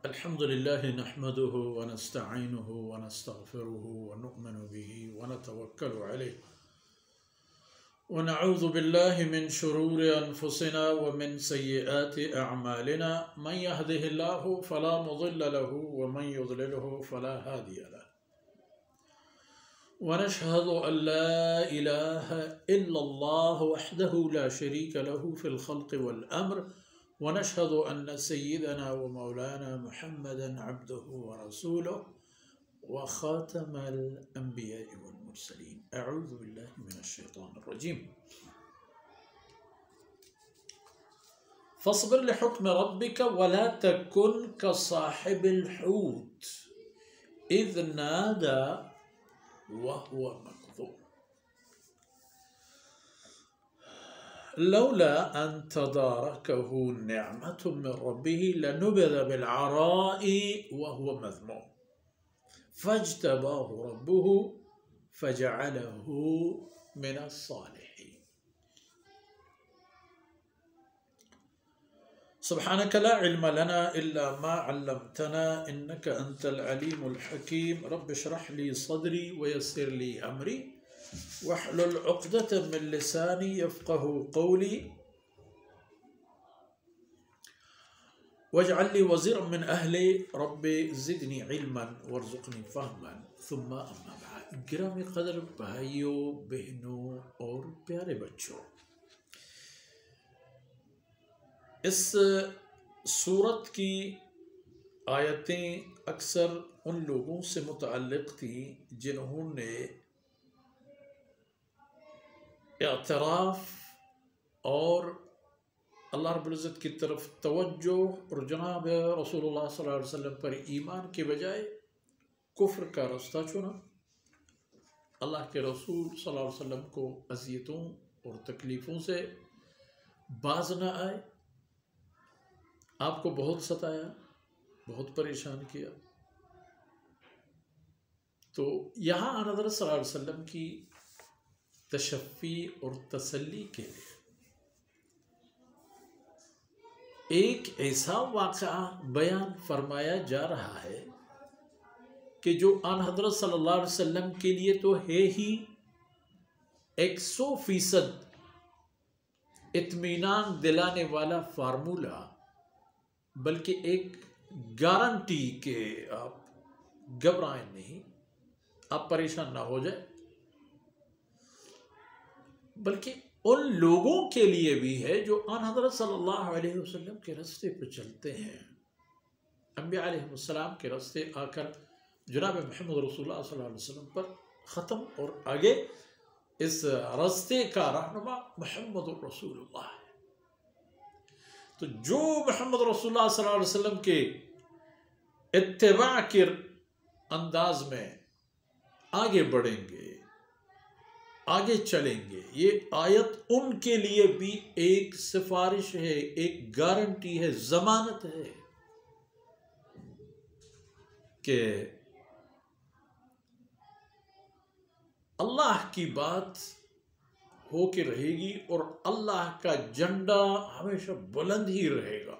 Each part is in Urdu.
الحمد لله نحمده ونستعينه ونستغفره ونؤمن به ونتوكل عليه ونعوذ بالله من شرور أنفسنا ومن سيئات أعمالنا من يهده الله فلا مضل له ومن يضلله فلا هادي له ونشهد أن لا إله إلا الله وحده لا شريك له في الخلق والأمر ونشهد أن سيدنا ومولانا محمدا عبده ورسوله وخاتم الأنبياء والمرسلين. أعوذ بالله من الشيطان الرجيم. فاصبر لحكم ربك ولا تكن كصاحب الحوت إذ نادى وهو مكظوم لولا أن تداركه نعمة من ربه لنبذ بالعراء وهو مذموم فاجتباه ربه فجعله من الصالحين. سبحانك لا علم لنا إلا ما علمتنا إنك أنت العليم الحكيم. رب اشرح لي صدري ويسر لي أمري واحلل عقدة من لساني يفقه قولي واجعل لي وزيرا من أهلي رب زدني علما وارزقني فهما ثم أما بعد. گرامی قدر بھائیوں بہنوں اور پیارے بچوں، اس سورت کی آیتیں اکثر ان لوگوں سے متعلق تھیں جنہوں نے اعتراف اور اللہ رب العزت کی طرف توجہ اور جناب رسول اللہ صلی اللہ علیہ وسلم پر ایمان کے بجائے کفر کا راستہ چنا. اللہ کے رسول صلی اللہ علیہ وسلم کو اذیتوں اور تکلیفوں سے باز نہ آئے، آپ کو بہت ستایا، بہت پریشان کیا. تو یہاں حضرت صلی اللہ علیہ وسلم کی تشفی اور تسلی کے لیے ایک ایسا واقعہ بیان فرمایا جا رہا ہے کہ جو آن حضرت صلی اللہ علیہ وسلم کے لیے تو ہے ہی 100% اطمینان دلانے والا فارمولہ، بلکہ ایک گارنٹی کہ آپ گھبرائیں نہیں، آپ پریشان نہ ہو جائیں، بلکہ ان لوگوں کے لیے بھی ہے جو آن حضرت صلی اللہ علیہ وسلم کے راستے پہ چلتے ہیں. انبیاء علیہ السلام کے راستے آ کر جناب محمد رسول اللہ صلی اللہ علیہ وسلم پر ختم، اور آگے اس راستے کا رہنما محمد رسول اللہ ہے. تو جو محمد رسول اللہ صلی اللہ علیہ وسلم کے اتباع کے انداز میں آگے بڑھیں گے، آگے چلیں گے، یہ آیت ان کے لیے بھی ایک سفارش ہے، ایک گارنٹی ہے، ضمانت ہے کہ اللہ کی بات ہو کے رہے گی اور اللہ کا جھنڈا ہمیشہ بلند ہی رہے گا.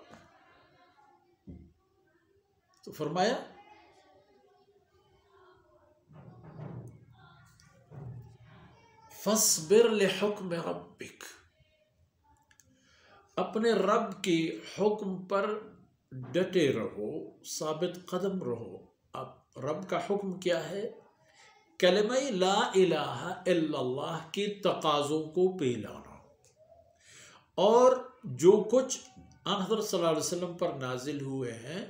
تو فرمایا فَاصْبِرْ لِحُكْمِ رَبِّكَ، اپنے رب کے حکم پر ڈٹے رہو، ثابت قدم رہو. اب رب کا حکم کیا ہے؟ کلمہ لا الہ الا اللہ کے تقاضوں کو پہ لانا، اور جو کچھ آن حضرت صلی اللہ علیہ وسلم پر نازل ہوئے ہیں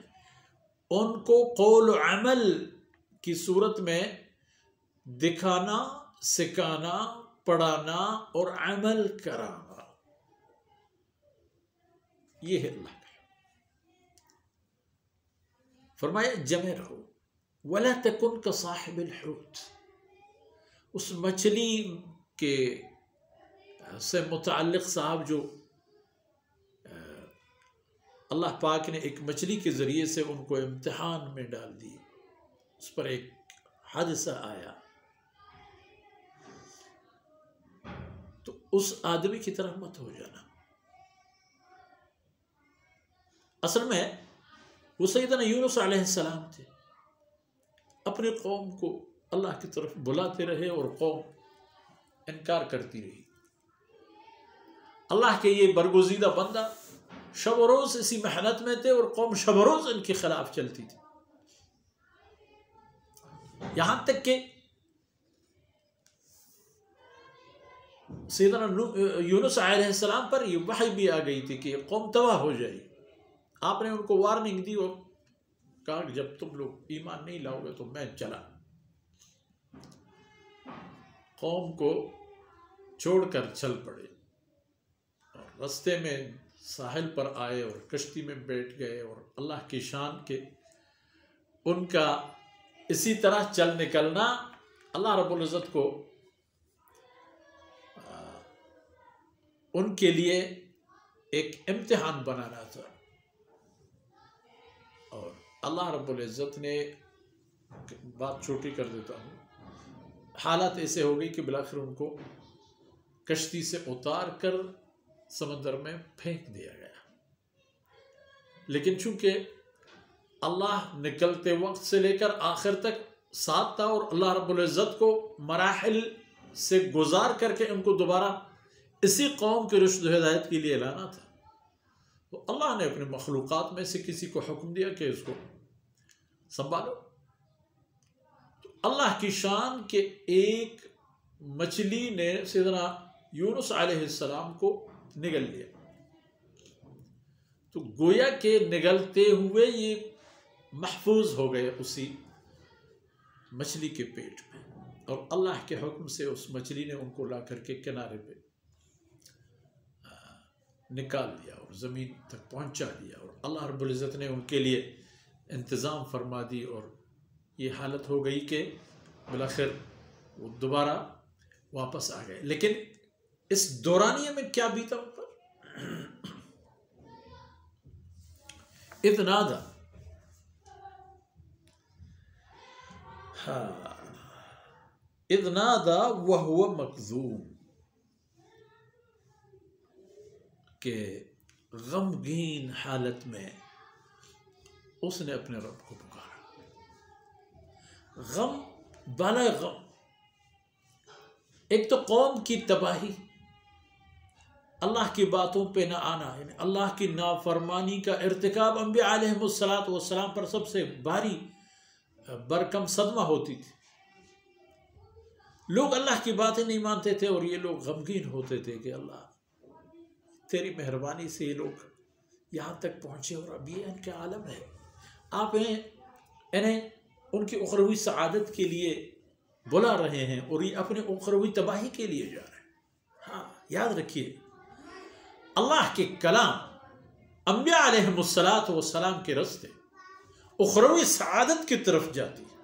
ان کو قول و عمل کی صورت میں دکھانا، سکھانا، پڑھانا اور عمل کرانا. یہ ہے اللہ کا. فرمایا جمع رہو، وَلَا تَكُنْ كَصَاحِبِ الْحُوتِ، اس مچھلی کے سے متعلق صاحب جو اللہ پاک نے ایک مچھلی کے ذریعے سے ان کو امتحان میں ڈال دی، اس پر ایک حادثہ آیا، تو اس آدمی کی طرح مت ہو جانا. اصل میں وہ سیدنا یونس علیہ السلام تھے، اپنی قوم کو اللہ کی طرف بلاتے رہے اور قوم انکار کرتی رہی۔ اللہ کے یہ برگزیدہ بندہ شب و روز اسی محنت میں تھے اور قوم شب و روز ان کے خلاف چلتی تھی، یہاں تک کہ سیدنا یونس علیہ السلام پر یہ وحی بھی آ گئی تھی کہ یہ قوم تباہ ہو جائے گی۔ آپ نے ان کو وارننگ دی اور کہا کہ جب تم لوگ ایمان نہیں لاؤ گے تو میں چلا۔ قوم کو چھوڑ کر چل پڑے اور رستے میں ساحل پر آئے اور کشتی میں بیٹھ گئے، اور اللہ کی شان کے ان کا اسی طرح چل نکلنا اللہ رب العزت کو ان کے لیے ایک امتحان بنانا تھا، اور اللہ رب العزت نے، بات چھوٹی کر دیتا ہوں، حالات ایسے ہو گئی کہ بالآخر ان کو کشتی سے اتار کر سمندر میں پھینک دیا گیا، لیکن چونکہ اللہ نکلتے وقت سے لے کر آخر تک ساتھ تھا اور اللہ رب العزت کو مراحل سے گزار کر کے ان کو دوبارہ اسی قوم کے رشد و ہدایت کے لیے لانا تھا، تو اللہ نے اپنے مخلوقات میں سے کسی کو حکم دیا کہ اس کو سنبھالو۔ تو اللہ کی شان کے ایک مچھلی نے سیدنا یونس علیہ السلام کو نگل لیا، تو گویا کہ نگلتے ہوئے یہ محفوظ ہو گئے اسی مچھلی کے پیٹ میں، اور اللہ کے حکم سے اس مچھلی نے ان کو لا کر کے کنارے پہ نکال دیا اور زمین تک پہنچا دیا، اور اللہ رب العزت نے ان کے لیے انتظام فرما دی، اور یہ حالت ہو گئی کہ بالآخر وہ دوبارہ واپس آ گئے۔ لیکن اس دورانیے میں کیا بیتا ان پر؟ اذ نادا، اذ نادا وہو مکظوم، کہ غمگین حالت میں اس نے اپنے رب کو پکارا۔ غم بالا غم، ایک تو قوم کی تباہی، اللہ کی باتوں پہ نہ آنا، یعنی اللہ کی نافرمانی کا ارتکاب انبیاء علیہ السلام پر سب سے بھاری برکم صدمہ ہوتی تھی۔ لوگ اللہ کی باتیں نہیں مانتے تھے اور یہ لوگ غمگین ہوتے تھے کہ اللہ تیری مہربانی سے یہ لوگ یہاں تک پہنچے اور اب یہ ان کا عالم ہے، آپ انہیں ان کی اخروی سعادت کے لیے بلا رہے ہیں اور یہ اپنے اخروی تباہی کے لیے جا رہے ہیں۔ ہاں یاد رکھیے، اللہ کے کلام انبیاء علیہ السلام کے راستے اخروی سعادت کی طرف جاتی ہے،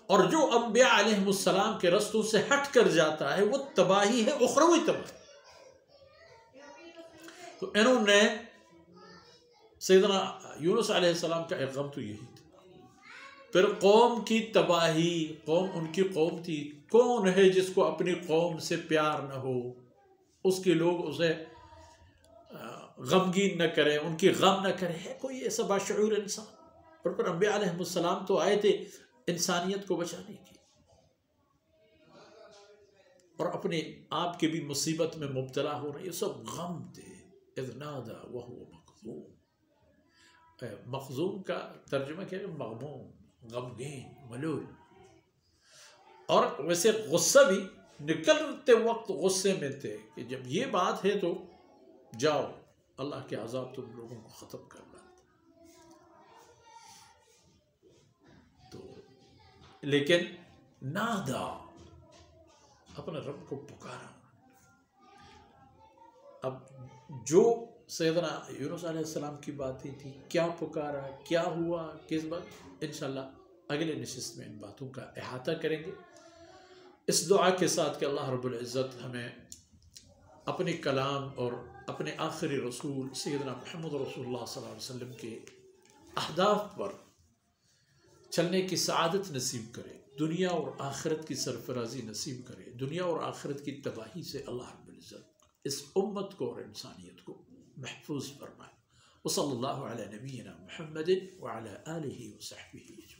اور جو انبیاء علیہ السلام کے رستوں سے ہٹ کر جاتا ہے وہ تباہی ہے، اخروی تباہی۔ تو انہوں نے سیدنا یونس علیہ السلام کا ایک غم تو یہی تھا، پھر قوم کی تباہی، قوم ان کی قوم تھی، کون ہے جس کو اپنی قوم سے پیار نہ ہو، اس کے لوگ اسے غمگین نہ کریں، ان کی غم نہ کریں، ہے کوئی ایسا باشعور انسان؟ اور پھر انبیاء علیہ السلام تو آئے تھے انسانیت کو بچانے کی، اور اپنے آپ کے بھی مصیبت میں مبتلا ہو رہے، یہ سب غم تھے۔ اذ نادا وہو مکظوم، مخزوم کا ترجمہ کیا ہے؟ مغموم، غمگین، ملول۔ اور ویسے غصہ بھی نکلتے وقت غصے میں تھے کہ جب یہ بات ہے تو جاؤ، اللہ کے عذاب تم لوگوں کو ختم کرنا۔ تو لیکن نادا، اپنے رب کو پکارا۔ اب جو سیدنا یونس علیہ السلام کی باتیں تھی، کیا پکارا، کیا ہوا، کس بات، انشاءاللہ اگلے نشست میں ان باتوں کا احاطہ کریں گے، اس دعا کے ساتھ کہ اللہ رب العزت ہمیں اپنے کلام اور اپنے آخری رسول سیدنا محمد رسول اللہ صلی اللہ علیہ وسلم کے اہداف پر چلنے کی سعادت نصیب کرے، دنیا اور آخرت کی سرفرازی نصیب کرے، دنیا اور آخرت کی تباہی سے اللہ رب العزت اس امت کو اور انسانیت کو محفوظ فرمائے۔ وصلی اللہ علی نبینا محمد وعلی آلہ وصحبہ